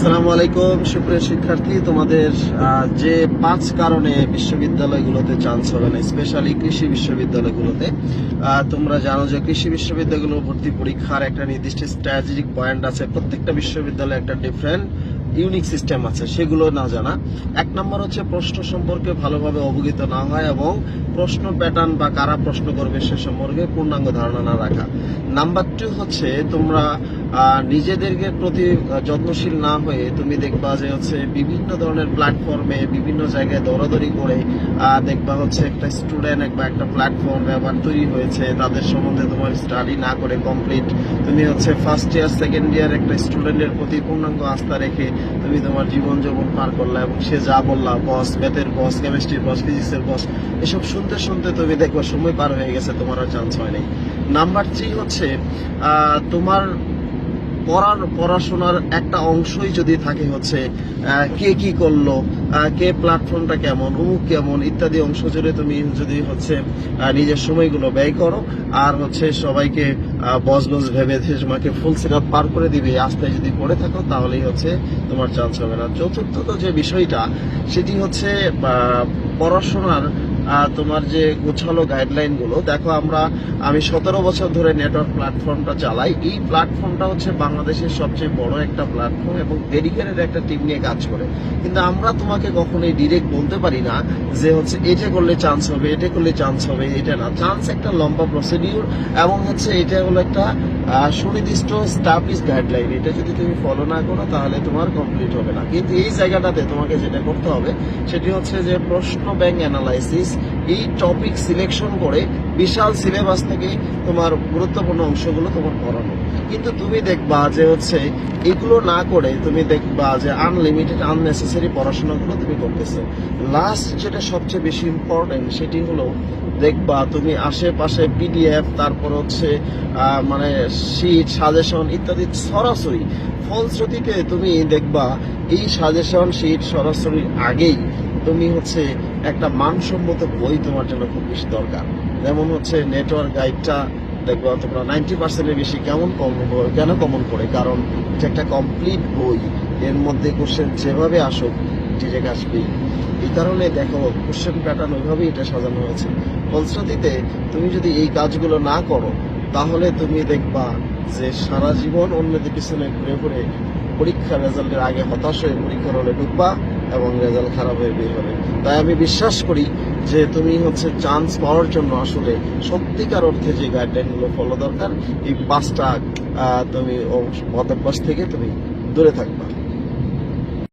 আসসালামু আলাইকুম সুপ্রিয় শিক্ষার্থী, তোমাদের যে 5 কারণে বিশ্ববিদ্যালয়গুলোতে চান্স হবে না, স্পেশালি কৃষি বিশ্ববিদ্যালয়গুলোতে। তোমরা জানো যে কৃষি বিশ্ববিদ্যালয়গুলো ভর্তি পরীক্ষার একটা নির্দিষ্ট স্ট্র্যাটেজিক পয়েন্ট আছে। প্রত্যেকটা বিশ্ববিদ্যালয়ে একটা ডিফারেন্ট ইউনিক সিস্টেম আছে, সেগুলো না জানা। 1 নম্বর হচ্ছে প্রশ্ন সম্পর্কে ভালোভাবে অবগত না হয় এবং প্রশ্ন প্যাটার্ন বা কারা প্রশ্ন করবে সে সম্পর্কে পূর্ণাঙ্গ ধারণা না রাখা। নাম্বার 2 হচ্ছে তোমরা নিজেদেরকে প্রতি যত্নশীল না হয়ে তুমি দেখবা যে হচ্ছে বিভিন্ন ধরনের প্ল্যাটফর্মে বিভিন্ন জায়গায় দৌড়াদৌড়ি করে দেখবা হচ্ছে একটা স্টুডেন্ট বা একটা প্ল্যাটফর্ম ব্যবহার তৈরি হয়েছে, তাদের সম্বন্ধে তোমার স্টাডি না করে কমপ্লিট তুমি হচ্ছে ফার্স্ট ইয়ার সেকেন্ড ইয়ার একটা স্টুডেন্টের প্রতি পূর্ণাঙ্গ আস্থা রেখে তুমি তোমার জীবন যাপন পার করলা এবং সে যা বললা, বস ম্যাথের বস, কেমিস্ট্রির বস, ফিজিক্সের বস, এসব শুনতে শুনতে তুমি দেখবা সময় পার হয়ে গেছে, তোমার আর চান্স হয় নাই। নাম্বার 3 হচ্ছে তোমার পড়াশোনার একটা অংশই যদি থাকে হচ্ছে কে কি করলো, কে প্ল্যাটফর্মটা কেমন, অমুক কেমন ইত্যাদি অংশ জুড়ে তুমি যদি হচ্ছে নিজের সময়গুলো ব্যয় করো আর হচ্ছে সবাইকে বস ভেবে তোমাকে ফুল সিরাপ পার করে দিবে আস্থায় যদি পড়ে থাকো, তাহলেই হচ্ছে তোমার চান্স হবে না। চতুর্থত যে বিষয়টা সেটি হচ্ছে পড়াশোনার তোমার যে গোছালো গাইডলাইন গুলো। দেখো আমি 17 বছর ধরে নেটওয়ার্ক প্ল্যাটফর্মটা চালাই। এই প্ল্যাটফর্মটা হচ্ছে বাংলাদেশের সবচেয়ে বড় একটা প্ল্যাটফর্ম এবং ডেডিকেটেড একটা টিম নিয়ে কাজ করে। কিন্তু আমরা তোমাকে কখনোই ডিরেক্ট বলতে পারি না যে হচ্ছে এটা করলে চান্স হবে, এটা করলে চান্স হবে। এটা না, চান্স একটা লম্বা প্রসিডিউর এবং হচ্ছে এটা হলো একটা সুনির্দিষ্ট স্টাবলিশ গাইডলাইন। এটা যদি তুমি ফলো না করো তাহলে তোমার কমপ্লিট হবে না। কিন্তু এই জায়গাটাতে তোমাকে যেটা করতে হবে সেটি হচ্ছে যে প্রশ্ন ব্যাংক অ্যানালাইসিস, এই টপিক সিলেকশন করে বিশাল সিলেবাস থেকে তোমার গুরুত্বপূর্ণ অংশগুলো তোমার পড়ানো। কিন্তু তুমি দেখবা যে হচ্ছে এগুলো না করে তুমি দেখবা যে আনলিমিটেড আননেসেসারি পড়াশোনাগুলো তুমি করতেছো। লাস্ট যেটা সবচেয়ে বেশি ইম্পর্টেন্ট সেটি হলো দেখবা তুমি আশেপাশে পিডিএফ, তারপর হচ্ছে মানে শিট, সাজেশন ইত্যাদি সরাসরি ফলশ্রুতিতে তুমি দেখবা এই সাজেশন শিট সরাসরি আগেই তুমি হচ্ছে একটা মানসম্মত বই তোমার জন্য খুব বেশি দরকার। যেমন হচ্ছে নেটওয়ার্ক গাইডটা দেখবা তোমরা 90%-এর বেশি কেন কমন পড়ে, কারণ এটা একটা কমপ্লিট বই। এর মধ্যে কোশ্চেন যেভাবে আসুক ডিরেক্ট আসবেই। এই কারণে দেখো কোশ্চেন প্যাটার্ন ওইভাবেই এটা সাজানো হয়েছে। ফলশ্রুতিতে তুমি যদি এই কাজগুলো না করো তাহলে তুমি দেখবা যে সারা জীবন অন্যদের পিছনে ঘুরে ঘুরে পরীক্ষার রেজাল্টের আগে হতাশ হয়ে পরীক্ষার হলে ঢুকবা এবং রেজাল্ট খারাপ হয়ে বের হবে। তাই আমি বিশ্বাস করি যে তুমি হচ্ছে চান্স পাওয়ার জন্য আসলে সত্যিকার অর্থে যে গাইডলাইনগুলো ফলো দরকার, এই 5টা তুমি অভ্যাস থেকে তুমি দূরে থাকবা।